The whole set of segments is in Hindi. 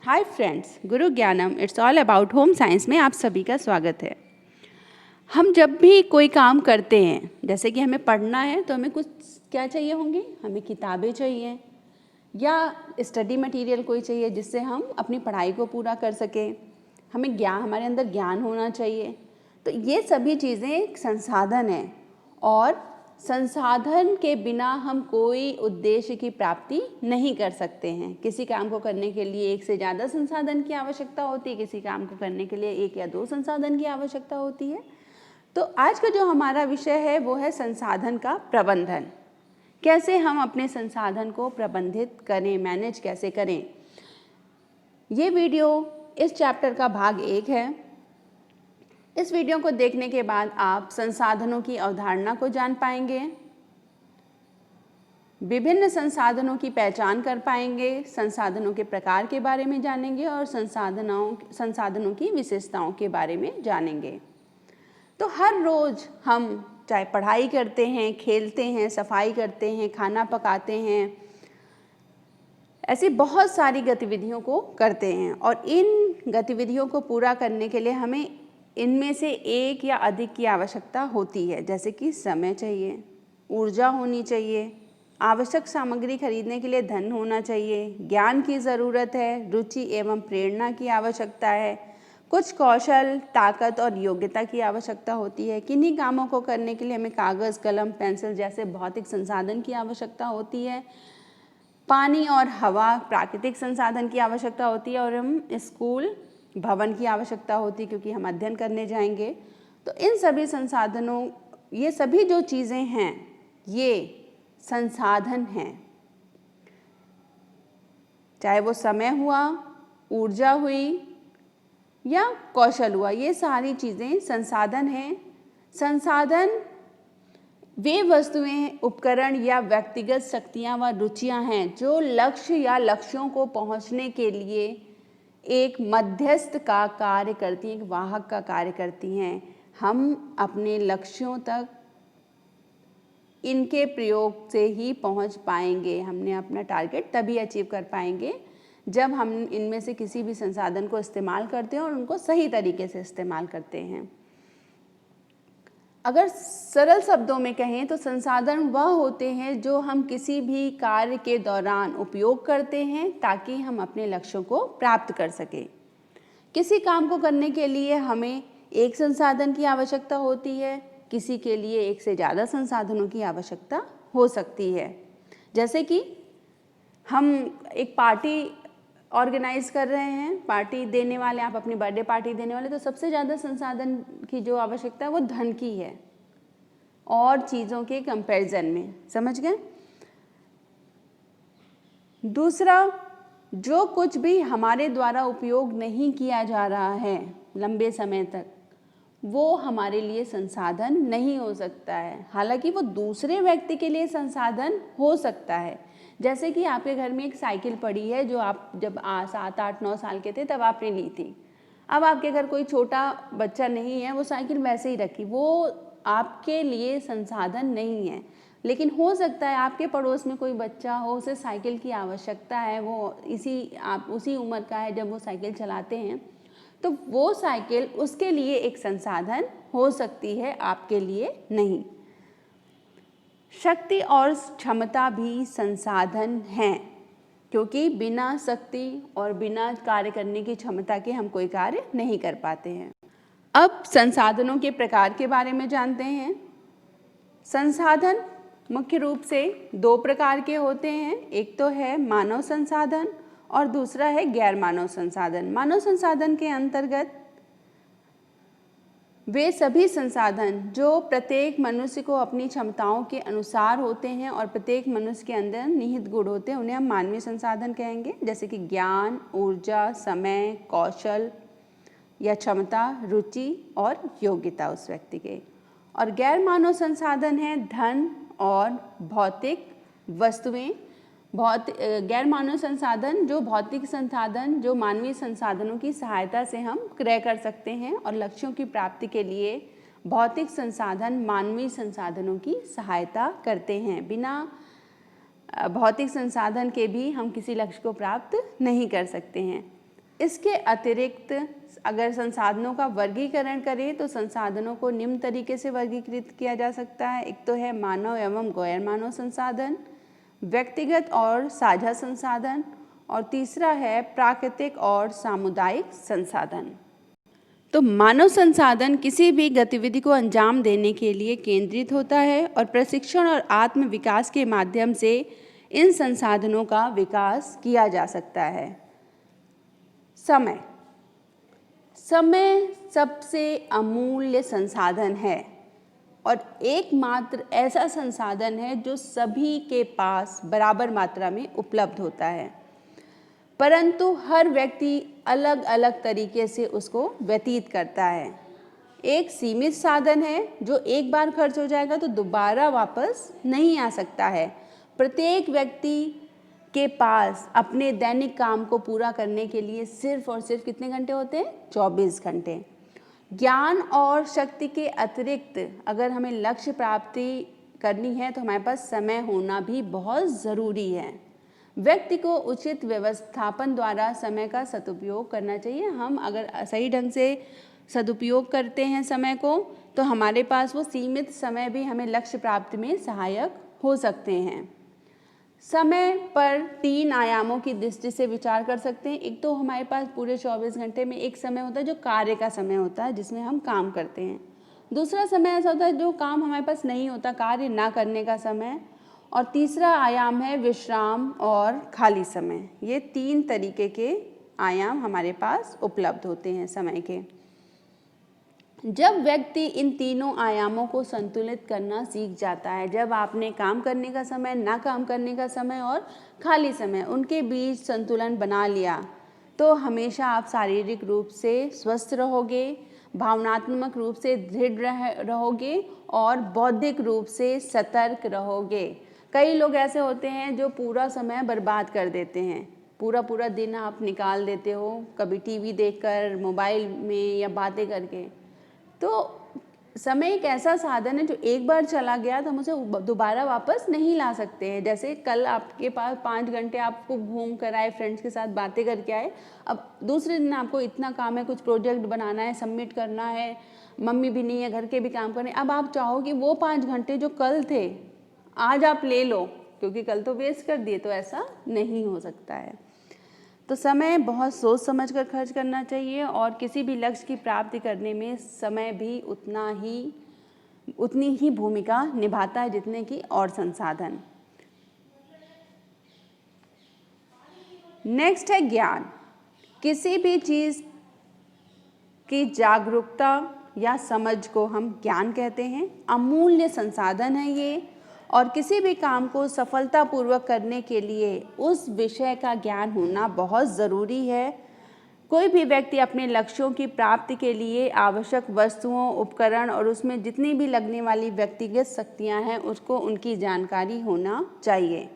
हाय फ्रेंड्स, गुरु ज्ञानम it's all about home science में आप सभी का स्वागत है। हम जब भी कोई काम करते हैं, जैसे कि हमें पढ़ना है तो हमें कुछ क्या चाहिए होंगे, हमें किताबें चाहिए या स्टडी मटेरियल कोई चाहिए जिससे हम अपनी पढ़ाई को पूरा कर सकें। हमें ज्ञान, हमारे अंदर ज्ञान होना चाहिए। तो ये सभी चीज़ें एक संसाधन हैं और संसाधन के बिना हम कोई उद्देश्य की प्राप्ति नहीं कर सकते हैं। किसी काम को करने के लिए एक से ज़्यादा संसाधन की आवश्यकता होती है, किसी काम को करने के लिए एक या दो संसाधन की आवश्यकता होती है। तो आज का जो हमारा विषय है वो है संसाधन का प्रबंधन। कैसे हम अपने संसाधन को प्रबंधित करें, मैनेज कैसे करें। ये वीडियो इस चैप्टर का भाग 1 है। इस वीडियो को देखने के बाद आप संसाधनों की अवधारणा को जान पाएंगे, विभिन्न संसाधनों की पहचान कर पाएंगे, संसाधनों के प्रकार के बारे में जानेंगे और संसाधनों की विशेषताओं के बारे में जानेंगे। तो हर रोज़ हम चाहे पढ़ाई करते हैं, खेलते हैं, सफाई करते हैं, खाना पकाते हैं, ऐसी बहुत सारी गतिविधियों को करते हैं और इन गतिविधियों को पूरा करने के लिए हमें इनमें से एक या अधिक की आवश्यकता होती है। जैसे कि समय चाहिए, ऊर्जा होनी चाहिए, आवश्यक सामग्री खरीदने के लिए धन होना चाहिए, ज्ञान की ज़रूरत है, रुचि एवं प्रेरणा की आवश्यकता है, कुछ कौशल, ताकत और योग्यता की आवश्यकता होती है। किन्हीं कामों को करने के लिए हमें कागज़, कलम, पेंसिल जैसे भौतिक संसाधन की आवश्यकता होती है। पानी और हवा, प्राकृतिक संसाधन की आवश्यकता होती है और हम स्कूल भवन की आवश्यकता होती है क्योंकि हम अध्ययन करने जाएंगे। तो इन सभी संसाधनों, ये सभी जो चीज़ें हैं ये संसाधन हैं। चाहे वो समय हुआ, ऊर्जा हुई या कौशल हुआ, ये सारी चीज़ें संसाधन हैं। संसाधन वे वस्तुएं, उपकरण या व्यक्तिगत शक्तियाँ व रुचियाँ हैं जो लक्ष्य या लक्ष्यों को पहुँचने के लिए एक मध्यस्थ का कार्य करती हैं, एक वाहक का कार्य करती हैं। हम अपने लक्ष्यों तक इनके प्रयोग से ही पहुंच पाएंगे। हमने अपना टारगेट तभी अचीव कर पाएंगे जब हम इनमें से किसी भी संसाधन को इस्तेमाल करते हैं और उनको सही तरीके से इस्तेमाल करते हैं। अगर सरल शब्दों में कहें तो संसाधन वह होते हैं जो हम किसी भी कार्य के दौरान उपयोग करते हैं ताकि हम अपने लक्ष्यों को प्राप्त कर सकें। किसी काम को करने के लिए हमें एक संसाधन की आवश्यकता होती है, किसी के लिए एक से ज़्यादा संसाधनों की आवश्यकता हो सकती है। जैसे कि हम एक पार्टी ऑर्गेनाइज कर रहे हैं, पार्टी देने वाले, आप अपनी बर्थडे पार्टी देने वाले, तो सबसे ज़्यादा संसाधन की जो आवश्यकता है वो धन की है और चीज़ों के कंपैरिजन में। समझ गए। दूसरा, जो कुछ भी हमारे द्वारा उपयोग नहीं किया जा रहा है लंबे समय तक, वो हमारे लिए संसाधन नहीं हो सकता है। हालांकि वो दूसरे व्यक्ति के लिए संसाधन हो सकता है। जैसे कि आपके घर में एक साइकिल पड़ी है जो आप जब 7, 8, 9 साल के थे तब आपने ली थी। अब आपके घर कोई छोटा बच्चा नहीं है, वो साइकिल वैसे ही रखी, वो आपके लिए संसाधन नहीं है। लेकिन हो सकता है आपके पड़ोस में कोई बच्चा हो, उसे साइकिल की आवश्यकता है, वो उसी उम्र का है जब वो साइकिल चलाते हैं, तो वो साइकिल उसके लिए एक संसाधन हो सकती है, आपके लिए नहीं। शक्ति और क्षमता भी संसाधन हैं क्योंकि बिना शक्ति और बिना कार्य करने की क्षमता के हम कोई कार्य नहीं कर पाते हैं। अब संसाधनों के प्रकार के बारे में जानते हैं। संसाधन मुख्य रूप से 2 प्रकार के होते हैं। एक तो है मानव संसाधन और दूसरा है गैर मानव संसाधन। मानव संसाधन के अंतर्गत वे सभी संसाधन जो प्रत्येक मनुष्य को अपनी क्षमताओं के अनुसार होते हैं और प्रत्येक मनुष्य के अंदर निहित गुण होते हैं, उन्हें हम मानवीय संसाधन कहेंगे। जैसे कि ज्ञान, ऊर्जा, समय, कौशल या क्षमता, रुचि और योग्यता उस व्यक्ति के। और गैर मानव संसाधन है धन और भौतिक वस्तुएं। गैर मानव संसाधन जो भौतिक संसाधन जो मानवीय संसाधनों की सहायता से हम क्रय कर सकते हैं और लक्ष्यों की प्राप्ति के लिए भौतिक संसाधन मानवीय संसाधनों की सहायता करते हैं। बिना भौतिक संसाधन के भी हम किसी लक्ष्य को प्राप्त नहीं कर सकते हैं। इसके अतिरिक्त अगर संसाधनों का वर्गीकरण करें तो संसाधनों को निम्न तरीके से वर्गीकृत किया जा सकता है। एक तो है मानव एवं गैर मानव संसाधन, व्यक्तिगत और साझा संसाधन, और तीसरा है प्राकृतिक और सामुदायिक संसाधन। तो मानव संसाधन किसी भी गतिविधि को अंजाम देने के लिए केंद्रित होता है और प्रशिक्षण और आत्म विकास के माध्यम से इन संसाधनों का विकास किया जा सकता है। समय सबसे अमूल्य संसाधन है और एकमात्र ऐसा संसाधन है जो सभी के पास बराबर मात्रा में उपलब्ध होता है, परंतु हर व्यक्ति अलग अलग तरीके से उसको व्यतीत करता है। एक सीमित साधन है जो एक बार खर्च हो जाएगा तो दोबारा वापस नहीं आ सकता है। प्रत्येक व्यक्ति के पास अपने दैनिक काम को पूरा करने के लिए सिर्फ और सिर्फ कितने घंटे होते हैं? 24 घंटे। ज्ञान और शक्ति के अतिरिक्त अगर हमें लक्ष्य प्राप्ति करनी है तो हमारे पास समय होना भी बहुत ज़रूरी है। व्यक्ति को उचित व्यवस्थापन द्वारा समय का सदुपयोग करना चाहिए। हम अगर सही ढंग से सदुपयोग करते हैं समय को तो हमारे पास वो सीमित समय भी हमें लक्ष्य प्राप्ति में सहायक हो सकते हैं। समय पर 3 आयामों की दृष्टि से विचार कर सकते हैं। एक तो हमारे पास पूरे 24 घंटे में एक समय होता है जो कार्य का समय होता है, जिसमें हम काम करते हैं। दूसरा समय ऐसा होता है जो काम हमारे पास नहीं होता, कार्य ना करने का समय। और तीसरा आयाम है विश्राम और खाली समय। ये 3 तरीके के आयाम हमारे पास उपलब्ध होते हैं समय के। जब व्यक्ति इन तीनों आयामों को संतुलित करना सीख जाता है, जब आपने काम करने का समय, ना काम करने का समय और खाली समय, उनके बीच संतुलन बना लिया, तो हमेशा आप शारीरिक रूप से स्वस्थ रहोगे, भावनात्मक रूप से दृढ़ रहोगे और बौद्धिक रूप से सतर्क रहोगे। कई लोग ऐसे होते हैं जो पूरा समय बर्बाद कर देते हैं। पूरा दिन आप निकाल देते हो कभी टीवी देखकर, मोबाइल में या बातें करके। तो समय एक ऐसा साधन है जो एक बार चला गया तो हम उसे दोबारा वापस नहीं ला सकते हैं। जैसे कल आपके पास 5 घंटे आपको घूम कर आए, फ्रेंड्स के साथ बातें करके आए, अब दूसरे दिन आपको इतना काम है, कुछ प्रोजेक्ट बनाना है, सबमिट करना है, मम्मी भी नहीं है, घर के भी काम करने। अब आप चाहो कि वो 5 घंटे जो कल थे आज आप ले लो, क्योंकि कल तो वेस्ट कर दिए, तो ऐसा नहीं हो सकता है। तो समय बहुत सोच समझ कर खर्च करना चाहिए और किसी भी लक्ष्य की प्राप्ति करने में समय भी उतनी ही भूमिका निभाता है जितने कि और संसाधन। नेक्स्ट है ज्ञान। किसी भी चीज़ की जागरूकता या समझ को हम ज्ञान कहते हैं। अमूल्य संसाधन है ये और किसी भी काम को सफलतापूर्वक करने के लिए उस विषय का ज्ञान होना बहुत ज़रूरी है। कोई भी व्यक्ति अपने लक्ष्यों की प्राप्ति के लिए आवश्यक वस्तुओं, उपकरण और उसमें जितनी भी लगने वाली व्यक्तिगत शक्तियां हैं उसको उनकी जानकारी होना चाहिए।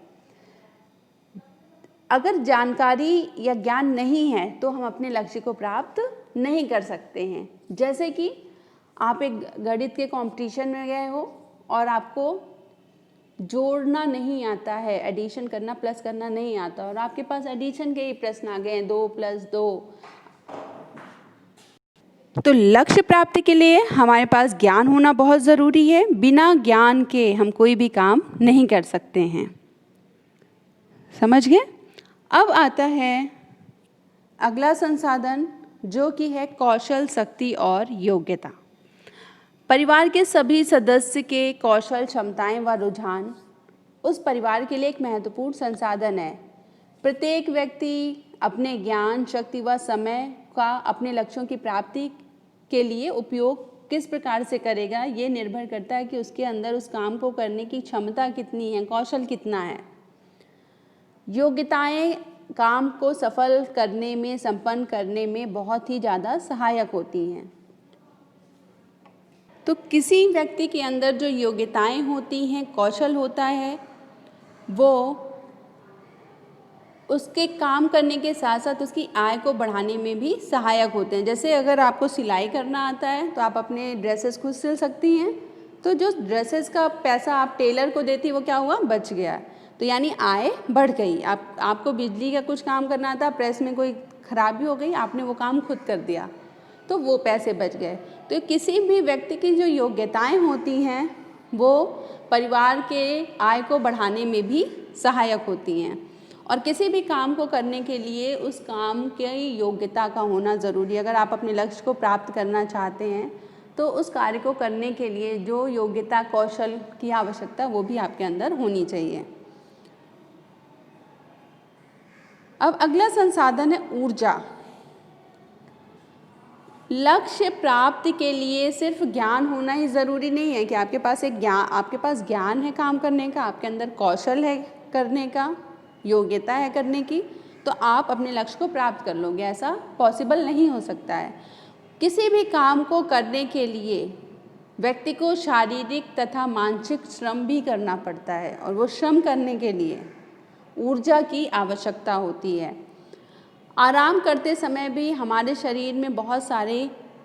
अगर जानकारी या ज्ञान नहीं है तो हम अपने लक्ष्य को प्राप्त नहीं कर सकते हैं। जैसे कि आप एक गणित के कंपटीशन में गए हो और आपको जोड़ना नहीं आता है, एडिशन करना, प्लस करना नहीं आता और आपके पास एडिशन के ही प्रश्न आ गए हैं 2 + 2। तो लक्ष्य प्राप्ति के लिए हमारे पास ज्ञान होना बहुत ज़रूरी है। बिना ज्ञान के हम कोई भी काम नहीं कर सकते हैं। समझ गए? अब आता है अगला संसाधन जो कि है कौशल, शक्ति और योग्यता। परिवार के सभी सदस्य के कौशल, क्षमताएं व रुझान उस परिवार के लिए एक महत्वपूर्ण संसाधन है। प्रत्येक व्यक्ति अपने ज्ञान, शक्ति व समय का अपने लक्ष्यों की प्राप्ति के लिए उपयोग किस प्रकार से करेगा, ये निर्भर करता है कि उसके अंदर उस काम को करने की क्षमता कितनी है, कौशल कितना है। योग्यताएं काम को सफल करने में, संपन्न करने में बहुत ही ज़्यादा सहायक होती हैं। तो किसी व्यक्ति के अंदर जो योग्यताएं होती हैं, कौशल होता है, वो उसके काम करने के साथ साथ उसकी आय को बढ़ाने में भी सहायक होते हैं। जैसे अगर आपको सिलाई करना आता है तो आप अपने ड्रेसेस खुद सिल सकती हैं, तो जो ड्रेसेस का पैसा आप टेलर को देती वो क्या हुआ, बच गया, तो यानी आय बढ़ गई। आपको बिजली का कुछ काम करना आता है, प्रेस में कोई खराबी हो गई, आपने वो काम खुद कर दिया तो वो पैसे बच गए। तो किसी भी व्यक्ति की जो योग्यताएं होती हैं वो परिवार के आय को बढ़ाने में भी सहायक होती हैं, और किसी भी काम को करने के लिए उस काम की योग्यता का होना ज़रूरी है। अगर आप अपने लक्ष्य को प्राप्त करना चाहते हैं तो उस कार्य को करने के लिए जो योग्यता कौशल की आवश्यकता वो भी आपके अंदर होनी चाहिए। अब अगला संसाधन है ऊर्जा। लक्ष्य प्राप्ति के लिए सिर्फ ज्ञान होना ही ज़रूरी नहीं है कि आपके पास ज्ञान है काम करने का, आपके अंदर कौशल है करने का, योग्यता है करने की, तो आप अपने लक्ष्य को प्राप्त कर लोगे। ऐसा पॉसिबल नहीं हो सकता है। किसी भी काम को करने के लिए व्यक्ति को शारीरिक तथा मानसिक श्रम भी करना पड़ता है, और वो श्रम करने के लिए ऊर्जा की आवश्यकता होती है। आराम करते समय भी हमारे शरीर में बहुत सारे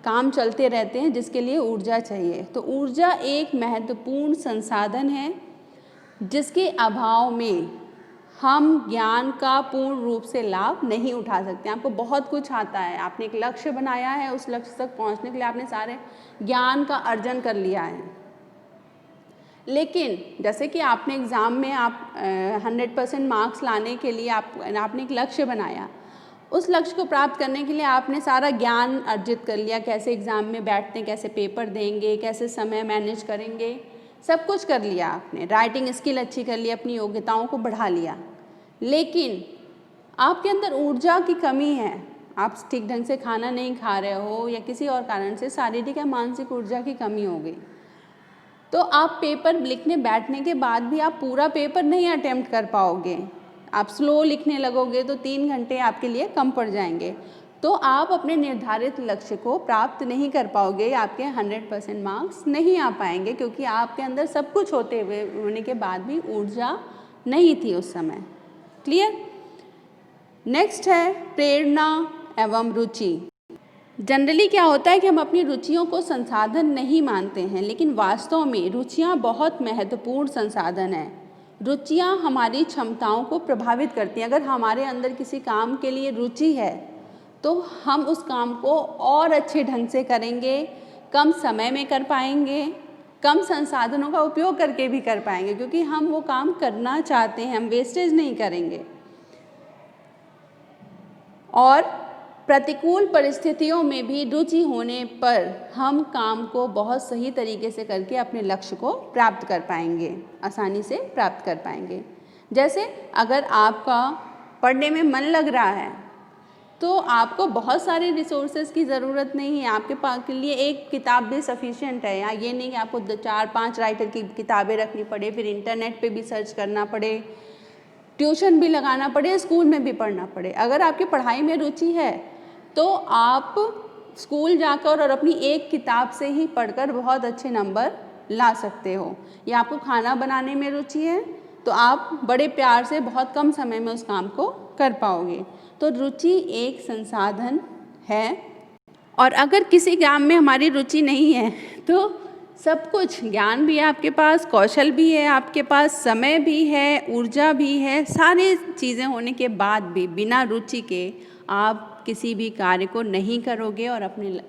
काम चलते रहते हैं जिसके लिए ऊर्जा चाहिए। तो ऊर्जा एक महत्वपूर्ण संसाधन है जिसके अभाव में हम ज्ञान का पूर्ण रूप से लाभ नहीं उठा सकते। आपको बहुत कुछ आता है, आपने एक लक्ष्य बनाया है, उस लक्ष्य तक पहुंचने के लिए आपने सारे ज्ञान का अर्जन कर लिया है, लेकिन जैसे कि आपने एग्ज़ाम में आप 100% मार्क्स लाने के लिए आपने एक लक्ष्य बनाया, उस लक्ष्य को प्राप्त करने के लिए आपने सारा ज्ञान अर्जित कर लिया, कैसे एग्ज़ाम में बैठते हैं, कैसे पेपर देंगे, कैसे समय मैनेज करेंगे, सब कुछ कर लिया आपने। राइटिंग स्किल अच्छी कर ली, अपनी योग्यताओं को बढ़ा लिया, लेकिन आपके अंदर ऊर्जा की कमी है। आप ठीक ढंग से खाना नहीं खा रहे हो या किसी और कारण से शारीरिक या मानसिक ऊर्जा की कमी हो गई, तो आप पेपर लिखने बैठने के बाद भी आप पूरा पेपर नहीं अटेम्प्ट कर पाओगे। आप स्लो लिखने लगोगे तो 3 घंटे आपके लिए कम पड़ जाएंगे, तो आप अपने निर्धारित लक्ष्य को प्राप्त नहीं कर पाओगे, आपके 100% मार्क्स नहीं आ पाएंगे, क्योंकि आपके अंदर सब कुछ होने के बाद भी ऊर्जा नहीं थी उस समय। क्लियर? नेक्स्ट है प्रेरणा एवं रुचि। जनरली क्या होता है कि हम अपनी रुचियों को संसाधन नहीं मानते हैं, लेकिन वास्तव में रुचियाँ बहुत महत्वपूर्ण संसाधन हैं। रुचियाँ हमारी क्षमताओं को प्रभावित करती हैं। अगर हमारे अंदर किसी काम के लिए रुचि है तो हम उस काम को और अच्छे ढंग से करेंगे, कम समय में कर पाएंगे, कम संसाधनों का उपयोग करके भी कर पाएंगे, क्योंकि हम वो काम करना चाहते हैं, हम वेस्टेज नहीं करेंगे। और प्रतिकूल परिस्थितियों में भी रुचि होने पर हम काम को बहुत सही तरीके से करके अपने लक्ष्य को प्राप्त कर पाएंगे, आसानी से प्राप्त कर पाएंगे। जैसे अगर आपका पढ़ने में मन लग रहा है तो आपको बहुत सारे रिसोर्सेज की ज़रूरत नहीं है, आपके पास के लिए एक किताब भी सफिशिएंट है। या ये नहीं कि आपको 4-5 राइटर की किताबें रखनी पड़े, फिर इंटरनेट पे भी सर्च करना पड़े, ट्यूशन भी लगाना पड़े, स्कूल में भी पढ़ना पड़े। अगर आपकी पढ़ाई में रुचि है तो आप स्कूल जाकर और अपनी एक किताब से ही पढ़कर बहुत अच्छे नंबर ला सकते हो। या आपको खाना बनाने में रुचि है तो आप बड़े प्यार से बहुत कम समय में उस काम को कर पाओगे। तो रुचि एक संसाधन है, और अगर किसी काम में हमारी रुचि नहीं है तो सब कुछ, ज्ञान भी है आपके पास, कौशल भी है आपके पास, समय भी है, ऊर्जा भी है, सारी चीज़ें होने के बाद भी बिना रुचि के आप किसी भी कार्य को नहीं करोगे, और अपने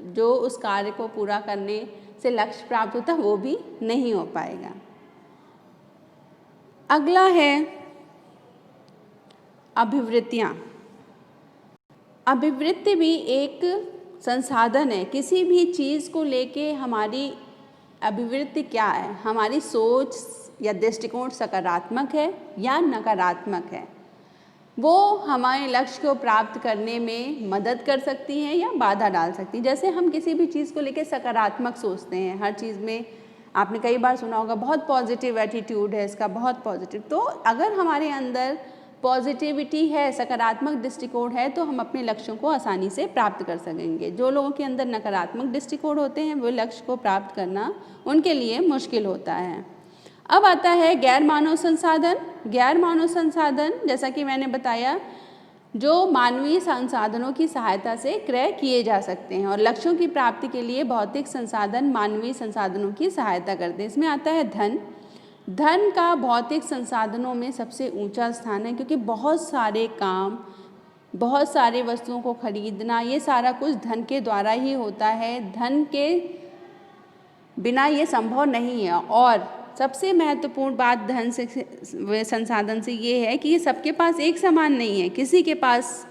जो उस कार्य को पूरा करने से लक्ष्य प्राप्त होता है वो भी नहीं हो पाएगा। अगला है अभिवृत्तियाँ। अभिवृत्ति भी एक संसाधन है। किसी भी चीज़ को लेके हमारी अभिवृत्ति क्या है, हमारी सोच या दृष्टिकोण सकारात्मक है या नकारात्मक है, वो हमारे लक्ष्य को प्राप्त करने में मदद कर सकती हैं या बाधा डाल सकती हैं। जैसे हम किसी भी चीज़ को लेके सकारात्मक सोचते हैं, हर चीज़ में आपने कई बार सुना होगा बहुत पॉजिटिव एटीट्यूड है इसका, बहुत पॉजिटिव। तो अगर हमारे अंदर पॉजिटिविटी है, सकारात्मक दृष्टिकोण है, तो हम अपने लक्ष्यों को आसानी से प्राप्त कर सकेंगे। जो लोगों के अंदर नकारात्मक दृष्टिकोण होते हैं वो लक्ष्य को प्राप्त करना उनके लिए मुश्किल होता है। अब आता है गैर मानव संसाधन। गैर मानव संसाधन, जैसा कि मैंने बताया, जो मानवीय संसाधनों की सहायता से क्रय किए जा सकते हैं, और लक्ष्यों की प्राप्ति के लिए भौतिक संसाधन मानवीय संसाधनों की सहायता करते हैं। इसमें आता है धन। धन का भौतिक संसाधनों में सबसे ऊंचा स्थान है, क्योंकि बहुत सारे काम बहुत सारे वस्तुओं को खरीदना, ये सारा कुछ धन के द्वारा ही होता है। धन के बिना ये संभव नहीं है। और सबसे महत्वपूर्ण बात धन से संसाधन से ये है कि ये सबके पास एक समान नहीं है, किसी के पास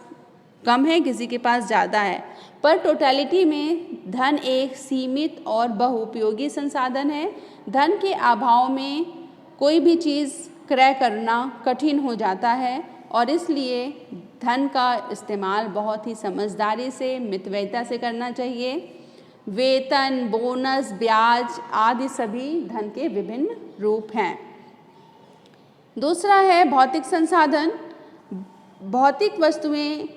कम है, किसी के पास ज़्यादा है, पर टोटलिटी में धन एक सीमित और बहुउपयोगी संसाधन है। धन के अभाव में कोई भी चीज़ क्रय करना कठिन हो जाता है और इसलिए धन का इस्तेमाल बहुत ही समझदारी से, मितव्ययिता से करना चाहिए। वेतन, बोनस, ब्याज आदि सभी धन के विभिन्न रूप हैं। दूसरा है भौतिक संसाधन। भौतिक वस्तुएं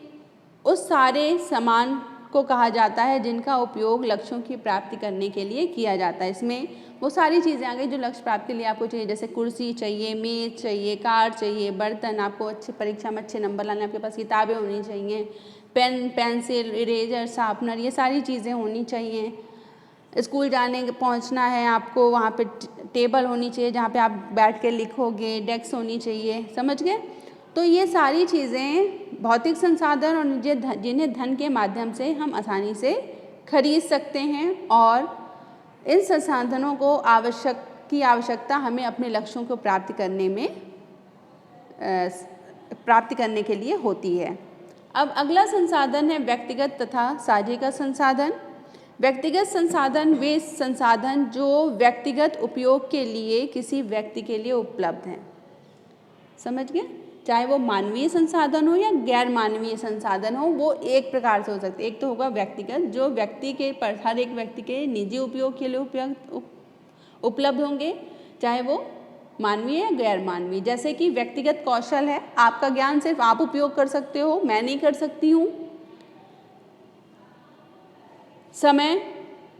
उस सारे सामान को कहा जाता है जिनका उपयोग लक्ष्यों की प्राप्ति करने के लिए किया जाता है। इसमें वो सारी चीज़ें आ गई जो लक्ष्य प्राप्ति के लिए आपको चाहिए, जैसे कुर्सी चाहिए, मेज चाहिए, कार चाहिए, बर्तन, आपको अच्छे परीक्षा में अच्छे नंबर लाने आपके पास किताबें होनी चाहिए, पेन, पेंसिल, इरेजर, शार्पनर, ये सारी चीज़ें होनी चाहिए। स्कूल जाने पहुंचना है आपको, वहाँ पे टेबल होनी चाहिए जहाँ पे आप बैठ के लिखोगे, डेस्क होनी चाहिए, समझ गए। तो ये सारी चीज़ें भौतिक संसाधन और जिन्हें धन के माध्यम से हम आसानी से खरीद सकते हैं और इन संसाधनों को आवश्यकता हमें अपने लक्ष्यों को प्राप्त करने के लिए होती है। अब अगला संसाधन है व्यक्तिगत तथा साझे का संसाधन। व्यक्तिगत संसाधन वे संसाधन जो व्यक्तिगत उपयोग के लिए किसी व्यक्ति के लिए उपलब्ध हैं, समझ गए। चाहे वो मानवीय संसाधन हो या गैर मानवीय संसाधन हो, वो एक प्रकार से हो सकते हैं। एक तो होगा व्यक्तिगत, जो व्यक्ति के हर एक व्यक्ति के निजी उपयोग के लिए उपलब्ध होंगे, चाहे वो मानवीय या गैर मानवीय। जैसे कि व्यक्तिगत कौशल है, आपका ज्ञान सिर्फ आप उपयोग कर सकते हो, मैं नहीं कर सकती हूँ। समय,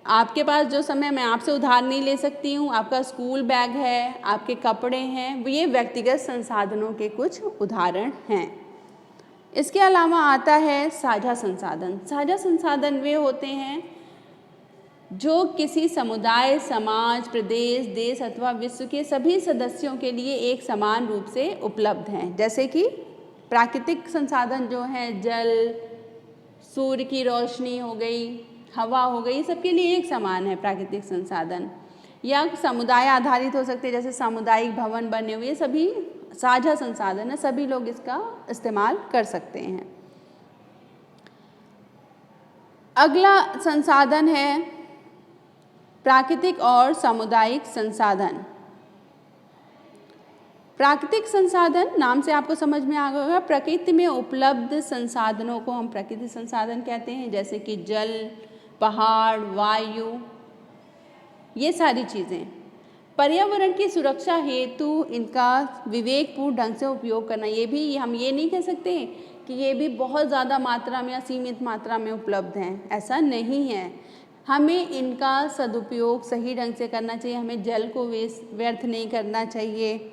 आपके पास जो समय मैं आपसे उधार नहीं ले सकती हूँ। आपका स्कूल बैग है, आपके कपड़े हैं, ये व्यक्तिगत संसाधनों के कुछ उदाहरण हैं। इसके अलावा आता है साझा संसाधन। साझा संसाधन वे होते हैं जो किसी समुदाय, समाज, प्रदेश, देश अथवा विश्व के सभी सदस्यों के लिए एक समान रूप से उपलब्ध हैं। जैसे कि प्राकृतिक संसाधन जो हैं, जल, सूर्य की रोशनी हो गई, हवा हो गई, सबके लिए एक समान है प्राकृतिक संसाधन। या समुदाय आधारित हो सकते हैं, जैसे सामुदायिक भवन बने हुए, सभी साझा संसाधन है, सभी लोग इसका इस्तेमाल कर सकते हैं। अगला संसाधन है प्राकृतिक और सामुदायिक संसाधन। प्राकृतिक संसाधन नाम से आपको समझ में आ गया होगा, प्रकृति में उपलब्ध संसाधनों को हम प्राकृतिक संसाधन कहते हैं, जैसे कि जल, पहाड़, वायु, ये सारी चीज़ें। पर्यावरण की सुरक्षा हेतु इनका विवेकपूर्ण ढंग से उपयोग करना, ये भी हम ये नहीं कह सकते कि ये भी बहुत ज़्यादा मात्रा में या सीमित मात्रा में उपलब्ध हैं, ऐसा नहीं है। हमें इनका सदुपयोग सही ढंग से करना चाहिए, हमें जल को व्यर्थ नहीं करना चाहिए।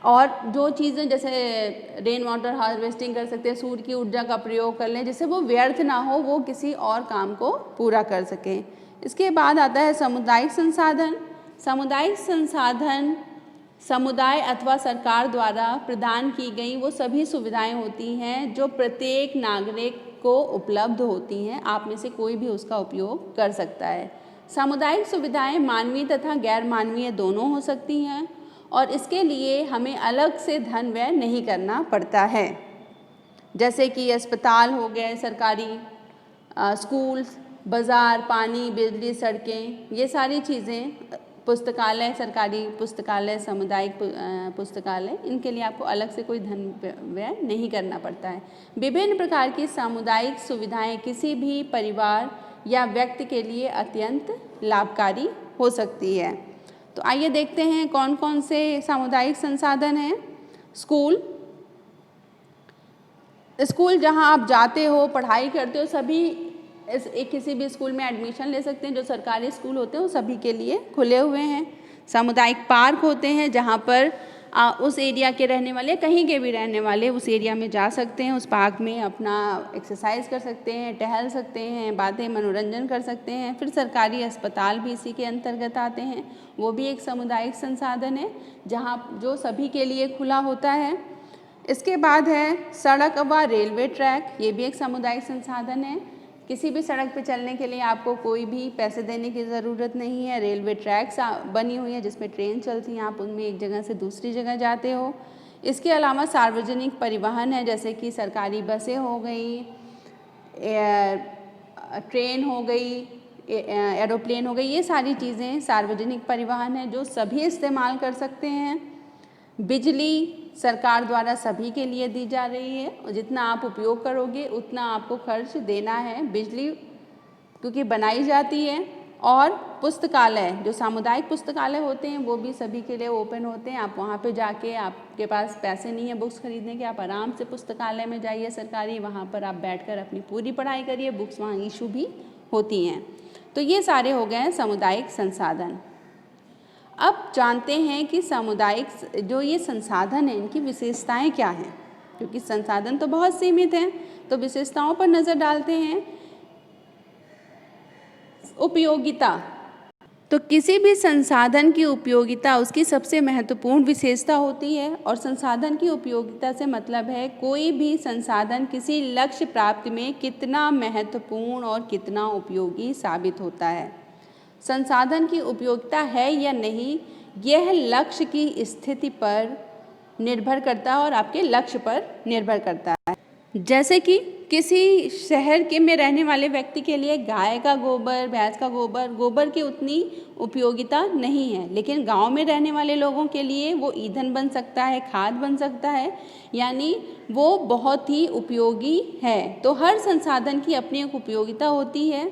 और जो चीज़ें जैसे रेन वाटर हार्वेस्टिंग कर सकते हैं, सूर्य की ऊर्जा का प्रयोग कर लें, जिससे वो व्यर्थ ना हो, वो किसी और काम को पूरा कर सकें। इसके बाद आता है सामुदायिक संसाधन। सामुदायिक संसाधन समुदाय अथवा सरकार द्वारा प्रदान की गई वो सभी सुविधाएं होती हैं जो प्रत्येक नागरिक को उपलब्ध होती हैं, आप में से कोई भी उसका उपयोग कर सकता है। सामुदायिक सुविधाएं मानवीय तथा गैर मानवीय दोनों हो सकती हैं और इसके लिए हमें अलग से धन व्यय नहीं करना पड़ता है। जैसे कि अस्पताल हो गए, सरकारी स्कूल, बाज़ार, पानी, बिजली, सड़कें, ये सारी चीज़ें, पुस्तकालय, सरकारी पुस्तकालय, सामुदायिक पुस्तकालय, इनके लिए आपको अलग से कोई धन व्यय नहीं करना पड़ता है। विभिन्न प्रकार की सामुदायिक सुविधाएं किसी भी परिवार या व्यक्ति के लिए अत्यंत लाभकारी हो सकती है। तो आइए देखते हैं कौन कौन से सामुदायिक संसाधन हैं। स्कूल जहां आप जाते हो, पढ़ाई करते हो, सभी किसी भी स्कूल में एडमिशन ले सकते हैं। जो सरकारी स्कूल होते हैं वो सभी के लिए खुले हुए हैं। सामुदायिक पार्क होते हैं जहां पर उस एरिया के रहने वाले, कहीं के भी रहने वाले उस एरिया में जा सकते हैं, उस पार्क में अपना एक्सरसाइज कर सकते हैं, टहल सकते हैं, बातें मनोरंजन कर सकते हैं। फिर सरकारी अस्पताल भी इसी के अंतर्गत आते हैं, वो भी एक सामुदायिक संसाधन है जहाँ जो सभी के लिए खुला होता है। इसके बाद है सड़क व रेलवे ट्रैक, ये भी एक सामुदायिक संसाधन है। किसी भी सड़क पे चलने के लिए आपको कोई भी पैसे देने की ज़रूरत नहीं है। रेलवे ट्रैक्स बनी हुई है जिसमें ट्रेन चलती हैं, आप उनमें एक जगह से दूसरी जगह जाते हो। इसके अलावा सार्वजनिक परिवहन है, जैसे कि सरकारी बसें हो गई, ट्रेन हो गई, एरोप्लेन हो गई, ये सारी चीज़ें सार्वजनिक परिवहन है जो सभी इस्तेमाल कर सकते हैं। बिजली सरकार द्वारा सभी के लिए दी जा रही है और जितना आप उपयोग करोगे उतना आपको खर्च देना है, बिजली क्योंकि बनाई जाती है। और पुस्तकालय, जो सामुदायिक पुस्तकालय होते हैं वो भी सभी के लिए ओपन होते हैं। आप वहाँ पे जाके, आपके पास पैसे नहीं है बुक्स खरीदने के, आप आराम से पुस्तकालय में जाइए सरकारी, वहाँ पर आप बैठकर अपनी पूरी पढ़ाई करिए, बुक्स वहाँ इशू भी होती हैं। तो ये सारे हो गए हैं सामुदायिक संसाधन। अब जानते हैं कि सामुदायिक जो ये संसाधन हैं इनकी विशेषताएं क्या हैं, क्योंकि संसाधन तो बहुत सीमित हैं, तो विशेषताओं पर नज़र डालते हैं। उपयोगिता, तो किसी भी संसाधन की उपयोगिता उसकी सबसे महत्वपूर्ण विशेषता होती है। और संसाधन की उपयोगिता से मतलब है कोई भी संसाधन किसी लक्ष्य प्राप्ति में कितना महत्वपूर्ण और कितना उपयोगी साबित होता है। संसाधन की उपयोगिता है या नहीं, यह लक्ष्य की स्थिति पर निर्भर करता है और आपके लक्ष्य पर निर्भर करता है। जैसे कि किसी शहर के में रहने वाले व्यक्ति के लिए गाय का गोबर, भैंस का गोबर की उतनी उपयोगिता नहीं है, लेकिन गांव में रहने वाले लोगों के लिए वो ईंधन बन सकता है, खाद बन सकता है, यानी वो बहुत ही उपयोगी है। तो हर संसाधन की अपनी एक उपयोगिता होती है,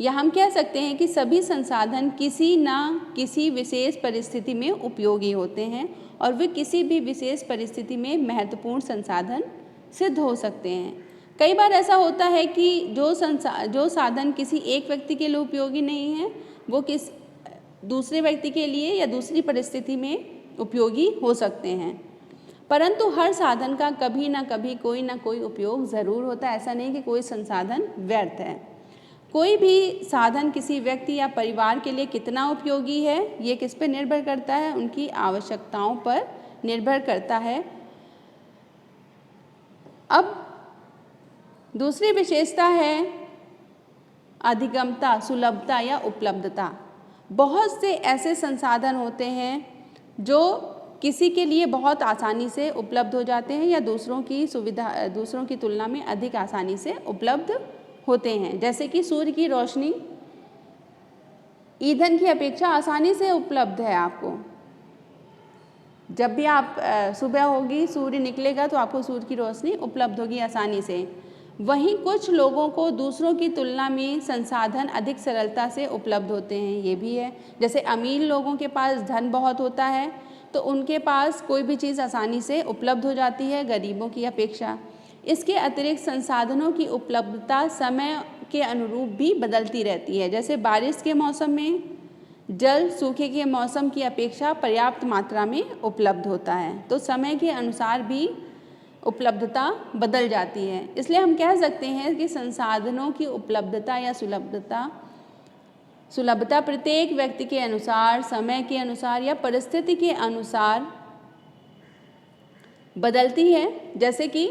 या हम कह सकते हैं कि सभी संसाधन किसी न किसी विशेष परिस्थिति में उपयोगी होते हैं और वे किसी भी विशेष परिस्थिति में महत्वपूर्ण संसाधन सिद्ध हो सकते हैं। कई बार ऐसा होता है कि जो साधन किसी एक व्यक्ति के लिए उपयोगी नहीं है, वो किस दूसरे व्यक्ति के लिए या दूसरी परिस्थिति में उपयोगी हो सकते हैं। परंतु हर साधन का कभी ना कभी कोई ना कोई उपयोग ज़रूर होता है। ऐसा नहीं कि कोई संसाधन व्यर्थ है। कोई भी साधन किसी व्यक्ति या परिवार के लिए कितना उपयोगी है, ये किस पर निर्भर करता है, उनकी आवश्यकताओं पर निर्भर करता है। अब दूसरी विशेषता है अधिगमता, सुलभता या उपलब्धता। बहुत से ऐसे संसाधन होते हैं जो किसी के लिए बहुत आसानी से उपलब्ध हो जाते हैं या दूसरों की तुलना में अधिक आसानी से उपलब्ध होते हैं। जैसे कि सूर्य की रोशनी ईंधन की अपेक्षा आसानी से उपलब्ध है आपको। जब भी आप सुबह होगी, सूर्य निकलेगा तो आपको सूर्य की रोशनी उपलब्ध होगी आसानी से। वहीं कुछ लोगों को दूसरों की तुलना में संसाधन अधिक सरलता से उपलब्ध होते हैं, ये भी है। जैसे अमीर लोगों के पास धन बहुत होता है तो उनके पास कोई भी चीज़ आसानी से उपलब्ध हो जाती है गरीबों की अपेक्षा। इसके अतिरिक्त संसाधनों की उपलब्धता समय के अनुरूप भी बदलती रहती है। जैसे बारिश के मौसम में जल सूखे के मौसम की अपेक्षा पर्याप्त मात्रा में उपलब्ध होता है, तो समय के अनुसार भी उपलब्धता बदल जाती है। इसलिए हम कह सकते हैं कि संसाधनों की उपलब्धता या सुलभता प्रत्येक व्यक्ति के अनुसार, समय के अनुसार या परिस्थिति के अनुसार बदलती है। जैसे कि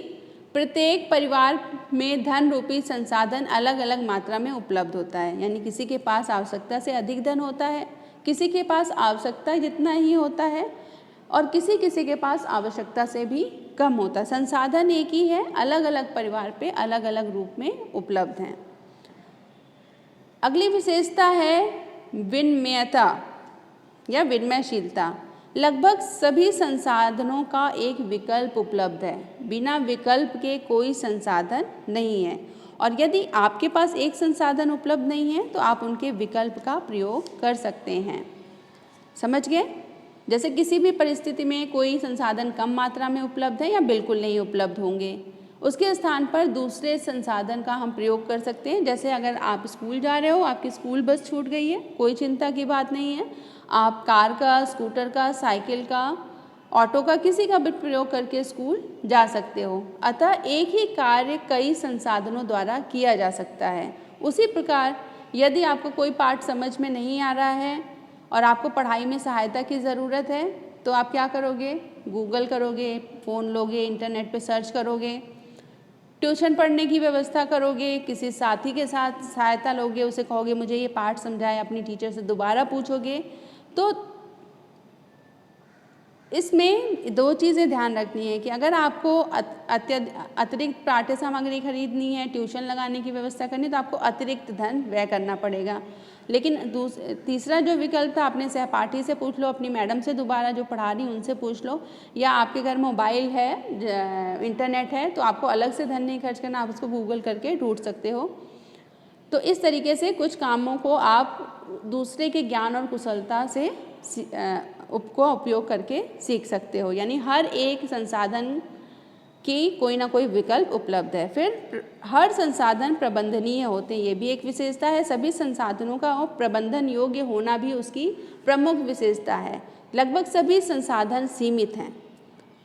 प्रत्येक परिवार में धन रूपी संसाधन अलग अलग मात्रा में उपलब्ध होता है, यानी किसी के पास आवश्यकता से अधिक धन होता है, किसी के पास आवश्यकता जितना ही होता है और किसी के पास आवश्यकता से भी कम होता है। संसाधन एक ही है, अलग अलग परिवार पे अलग अलग रूप में उपलब्ध हैं। अगली विशेषता है विनिमयता या विनिमयशीलता। लगभग सभी संसाधनों का एक विकल्प उपलब्ध है, बिना विकल्प के कोई संसाधन नहीं है। और यदि आपके पास एक संसाधन उपलब्ध नहीं है तो आप उनके विकल्प का प्रयोग कर सकते हैं। समझ गए? जैसे किसी भी परिस्थिति में कोई संसाधन कम मात्रा में उपलब्ध है या बिल्कुल नहीं उपलब्ध होंगे, उसके स्थान पर दूसरे संसाधन का हम प्रयोग कर सकते हैं। जैसे अगर आप स्कूल जा रहे हो, आपकी स्कूल बस छूट गई है, कोई चिंता की बात नहीं है, आप कार का, स्कूटर का, साइकिल का, ऑटो का, किसी का भी प्रयोग करके स्कूल जा सकते हो। अतः एक ही कार्य कई संसाधनों द्वारा किया जा सकता है। उसी प्रकार यदि आपको कोई पाठ समझ में नहीं आ रहा है और आपको पढ़ाई में सहायता की ज़रूरत है तो आप क्या करोगे? गूगल करोगे, फ़ोन लोगे, इंटरनेट पे सर्च करोगे, ट्यूशन पढ़ने की व्यवस्था करोगे, किसी साथी के साथ सहायता लोगे, उसे कहोगे मुझे ये पाठ समझाए, अपनी टीचर से दोबारा पूछोगे। तो इसमें दो चीज़ें ध्यान रखनी है कि अगर आपको अतिरिक्त पाठ्य सामग्री खरीदनी है, ट्यूशन लगाने की व्यवस्था करनी है, तो आपको अतिरिक्त धन व्यय करना पड़ेगा। लेकिन तीसरा जो विकल्प था, अपने सहपाठी से पूछ लो, अपनी मैडम से दोबारा जो पढ़ा रही उनसे पूछ लो, या आपके घर मोबाइल है, इंटरनेट है, तो आपको अलग से धन नहीं खर्च करना, आप उसको गूगल करके ढूंढ सकते हो। तो इस तरीके से कुछ कामों को आप दूसरे के ज्ञान और कुशलता से का उपयोग करके सीख सकते हो। यानी हर एक संसाधन की कोई ना कोई विकल्प उपलब्ध है। फिर हर संसाधन प्रबंधनीय होते हैं, ये भी एक विशेषता है। सभी संसाधनों का प्रबंधन योग्य होना भी उसकी प्रमुख विशेषता है। लगभग सभी संसाधन सीमित हैं,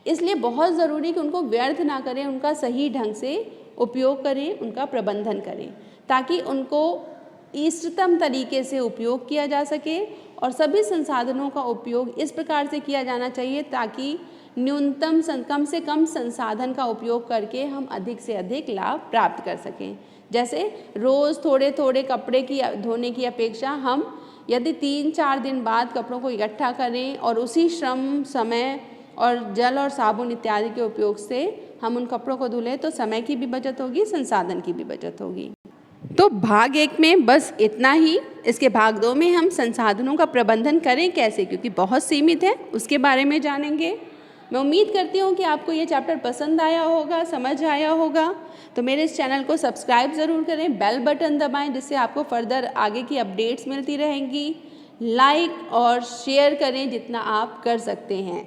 इसलिए बहुत ज़रूरी कि उनको व्यर्थ ना करें, उनका सही ढंग से उपयोग करें, उनका प्रबंधन करें, ताकि उनको इष्टतम तरीके से उपयोग किया जा सके। और सभी संसाधनों का उपयोग इस प्रकार से किया जाना चाहिए ताकि कम से कम संसाधन का उपयोग करके हम अधिक से अधिक लाभ प्राप्त कर सकें। जैसे रोज़ थोड़े थोड़े कपड़े की धोने की अपेक्षा हम यदि 3-4 दिन बाद कपड़ों को इकट्ठा करें और उसी श्रम, समय और जल और साबुन इत्यादि के उपयोग से हम उन कपड़ों को धुलें, तो समय की भी बचत होगी, संसाधन की भी बचत होगी। तो भाग 1 में बस इतना ही। इसके भाग 2 में हम संसाधनों का प्रबंधन करें कैसे, क्योंकि बहुत सीमित है, उसके बारे में जानेंगे। मैं उम्मीद करती हूँ कि आपको ये चैप्टर पसंद आया होगा, समझ आया होगा। तो मेरे इस चैनल को सब्सक्राइब ज़रूर करें, बेल बटन दबाएं, जिससे आपको फर्दर आगे की अपडेट्स मिलती रहेंगी। लाइक और शेयर करें जितना आप कर सकते हैं।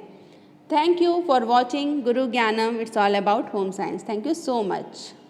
थैंक यू फॉर वॉचिंग गुरु ज्ञानम। It's all about home science. Thank you so much.